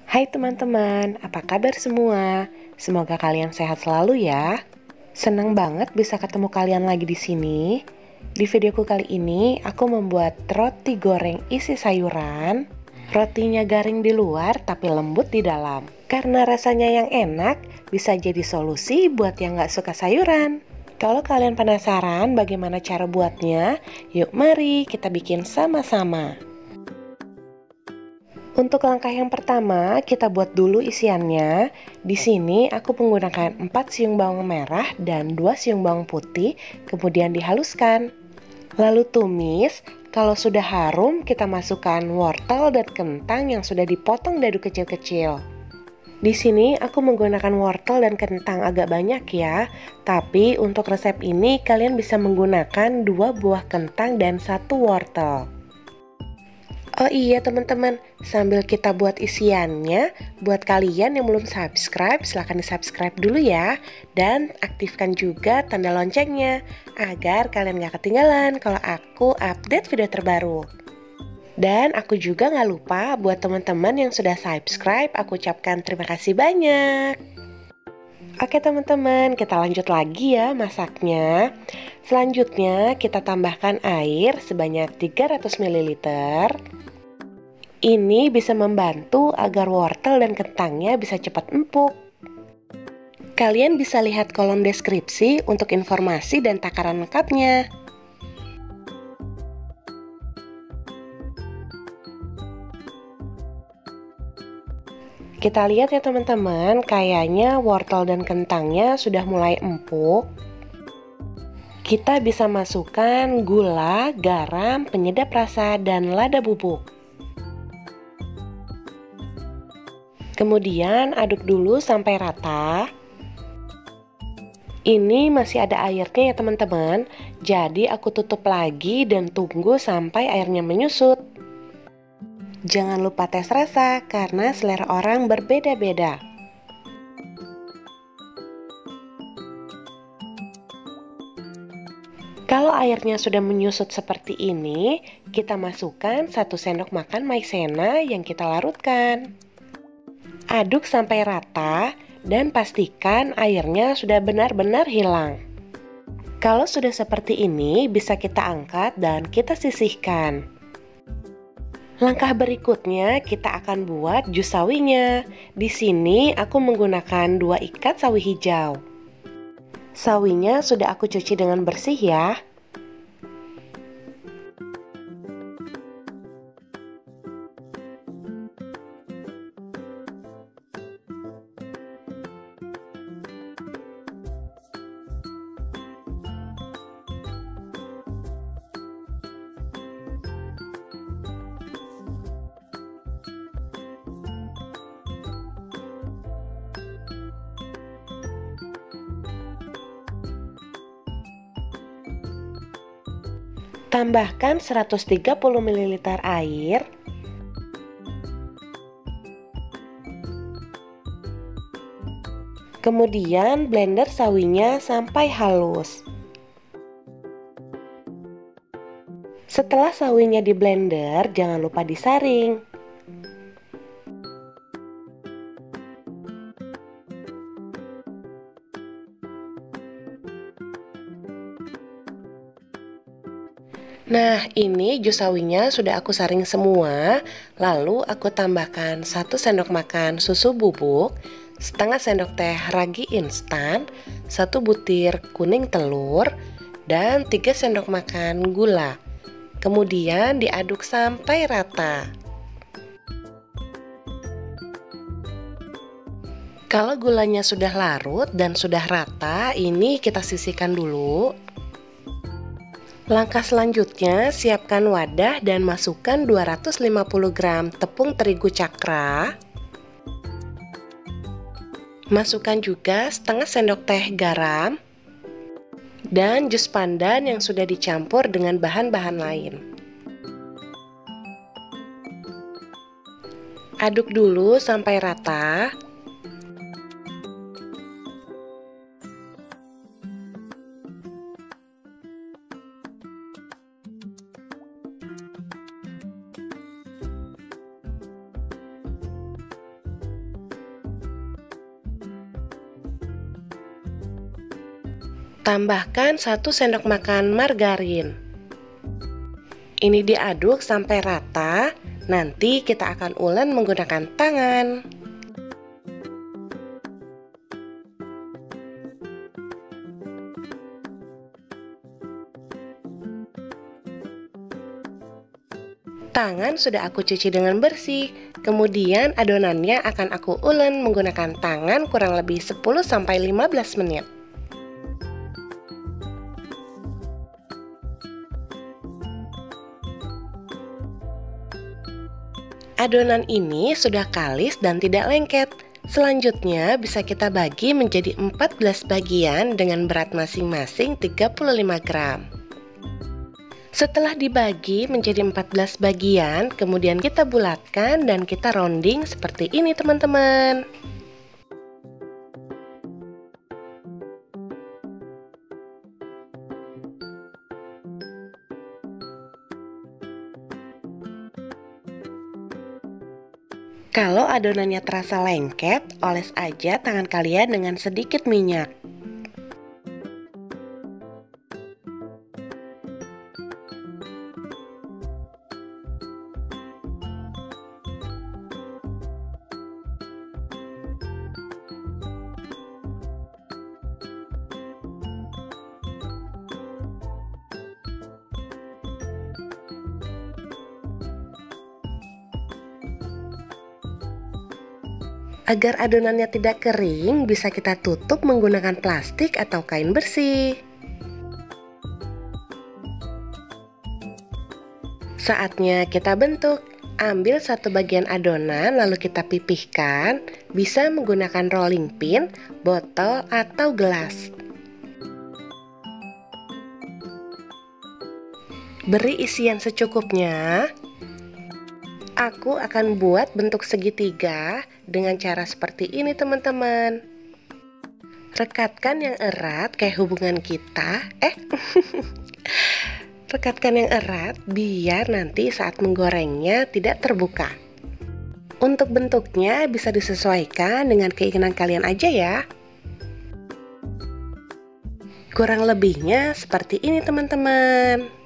Hai teman-teman, apa kabar semua? Semoga kalian sehat selalu ya. Senang banget bisa ketemu kalian lagi di sini. Di videoku kali ini, aku membuat roti goreng isi sayuran. Rotinya garing di luar tapi lembut di dalam. Karena rasanya yang enak, bisa jadi solusi buat yang gak suka sayuran. Kalau kalian penasaran bagaimana cara buatnya, yuk mari kita bikin sama-sama. Untuk langkah yang pertama, kita buat dulu isiannya. Di sini aku menggunakan 4 siung bawang merah dan 2 siung bawang putih, kemudian dihaluskan. Lalu tumis, kalau sudah harum kita masukkan wortel dan kentang yang sudah dipotong dadu kecil-kecil. Di sini aku menggunakan wortel dan kentang agak banyak ya, tapi untuk resep ini kalian bisa menggunakan 2 buah kentang dan 1 wortel. Oh iya teman-teman, sambil kita buat isiannya, buat kalian yang belum subscribe, silahkan di-subscribe dulu ya. Dan aktifkan juga tanda loncengnya, agar kalian gak ketinggalan kalau aku update video terbaru. Dan aku juga gak lupa buat teman-teman yang sudah subscribe, aku ucapkan terima kasih banyak. Oke teman-teman, kita lanjut lagi ya masaknya. Selanjutnya kita tambahkan air sebanyak 300 ml. Ini bisa membantu agar wortel dan kentangnya bisa cepat empuk. Kalian bisa lihat kolom deskripsi untuk informasi dan takaran lengkapnya. Kita lihat ya teman-teman, kayaknya wortel dan kentangnya sudah mulai empuk. Kita bisa masukkan gula, garam, penyedap rasa, dan lada bubuk. Kemudian aduk dulu sampai rata. Ini masih ada airnya ya teman-teman, jadi aku tutup lagi dan tunggu sampai airnya menyusut. Jangan lupa tes rasa karena selera orang berbeda-beda. Kalau airnya sudah menyusut seperti ini, kita masukkan 1 sendok makan maizena yang kita larutkan. Aduk sampai rata dan pastikan airnya sudah benar-benar hilang. Kalau sudah seperti ini, bisa kita angkat dan kita sisihkan. Langkah berikutnya kita akan buat jus sawinya. Di sini aku menggunakan 2 ikat sawi hijau. Sawinya sudah aku cuci dengan bersih ya. Tambahkan 130 ml air. Kemudian blender sawinya sampai halus. Setelah sawinya di blender, jangan lupa disaring. Nah, ini jus sawinya sudah aku saring semua. Lalu aku tambahkan 1 sendok makan susu bubuk, setengah sendok teh ragi instan, 1 butir kuning telur, dan 3 sendok makan gula. Kemudian diaduk sampai rata. Kalau gulanya sudah larut dan sudah rata, ini kita sisihkan dulu. Langkah selanjutnya, siapkan wadah dan masukkan 250 gram tepung terigu cakra. Masukkan juga setengah sendok teh garam dan jus pandan yang sudah dicampur dengan bahan-bahan lain. Aduk dulu sampai rata. Tambahkan 1 sendok makan margarin. Ini diaduk sampai rata. Nanti kita akan ulen menggunakan tangan. Tangan sudah aku cuci dengan bersih. Kemudian adonannya akan aku ulen menggunakan tangan kurang lebih 10-15 menit. Adonan ini sudah kalis dan tidak lengket. Selanjutnya bisa kita bagi menjadi 14 bagian dengan berat masing-masing 35 gram. Setelah dibagi menjadi 14 bagian, kemudian kita bulatkan dan kita rounding seperti ini teman-teman. Kalau adonannya terasa lengket, oles aja tangan kalian dengan sedikit minyak. Agar adonannya tidak kering, bisa kita tutup menggunakan plastik atau kain bersih. Saatnya kita bentuk. Ambil satu bagian adonan lalu kita pipihkan, bisa menggunakan rolling pin, botol, atau gelas. Beri isian secukupnya. Aku akan buat bentuk segitiga dengan cara seperti ini teman-teman. Rekatkan yang erat kayak hubungan kita. Rekatkan yang erat biar nanti saat menggorengnya tidak terbuka. Untuk bentuknya bisa disesuaikan dengan keinginan kalian aja ya. Kurang lebihnya seperti ini teman-teman.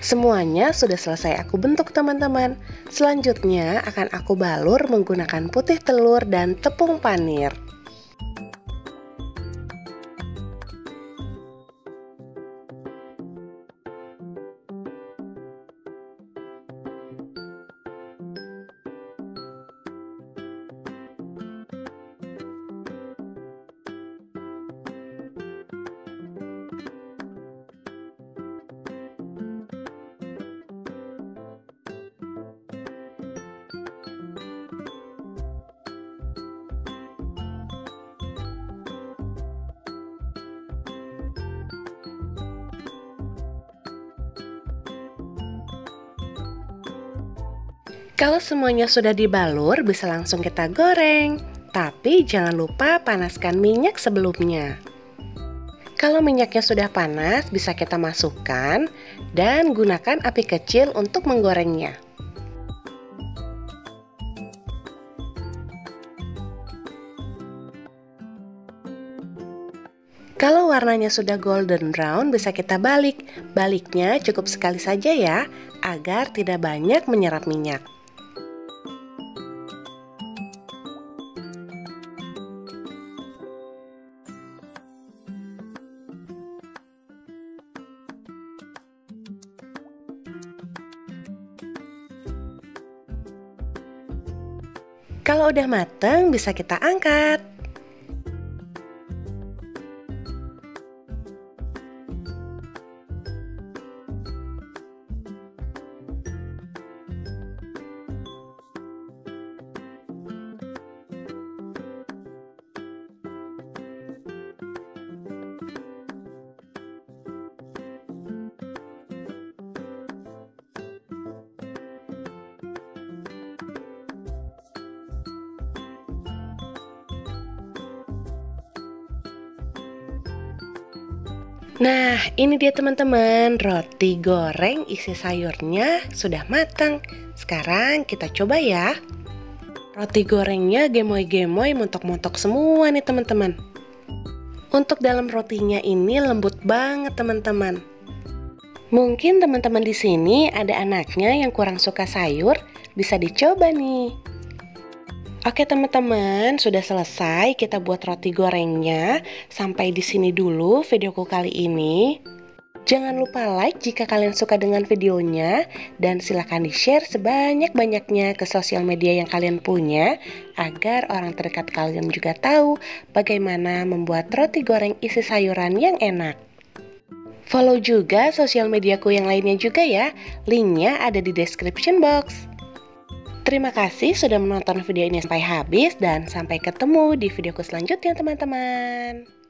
Semuanya sudah selesai aku bentuk teman-teman. Selanjutnya akan aku balur menggunakan putih telur dan tepung panir. Kalau semuanya sudah dibalur, bisa langsung kita goreng. Tapi jangan lupa panaskan minyak sebelumnya. Kalau minyaknya sudah panas, bisa kita masukkan dan gunakan api kecil untuk menggorengnya. Kalau warnanya sudah golden brown, bisa kita balik. Baliknya cukup sekali saja ya, agar tidak banyak menyerap minyak. Kalau udah mateng, bisa kita angkat. Nah, ini dia teman-teman, roti goreng isi sayurnya sudah matang. Sekarang kita coba ya. Roti gorengnya gemoy-gemoy, montok-montok semua nih teman-teman. Untuk dalam rotinya ini lembut banget teman-teman. Mungkin teman-teman di sini ada anaknya yang kurang suka sayur, bisa dicoba nih. Oke teman-teman, sudah selesai kita buat roti gorengnya. Sampai di sini dulu videoku kali ini. Jangan lupa like jika kalian suka dengan videonya, dan silahkan di-share sebanyak-banyaknya ke sosial media yang kalian punya, agar orang terdekat kalian juga tahu bagaimana membuat roti goreng isi sayuran yang enak. Follow juga sosial mediaku yang lainnya juga ya, linknya ada di description box. Terima kasih sudah menonton video ini sampai habis, dan sampai ketemu di videoku selanjutnya teman-teman.